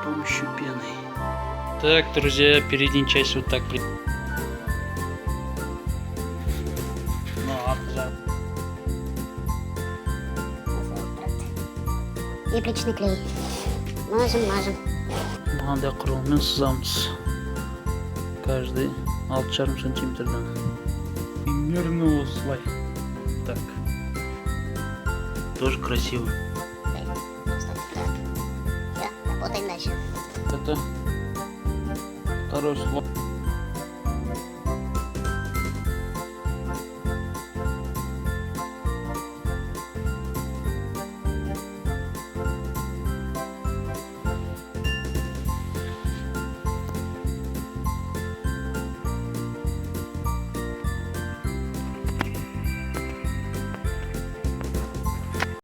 помощью пены. Так, друзья, передняя часть вот так. И плечный клей. Мажем. Мынандай құрылыммен сызамыз. Каждый 6,5 сантиметрден. Примерно осылай. Так. Тоже красиво. Все, работаем дальше. Это второй слой.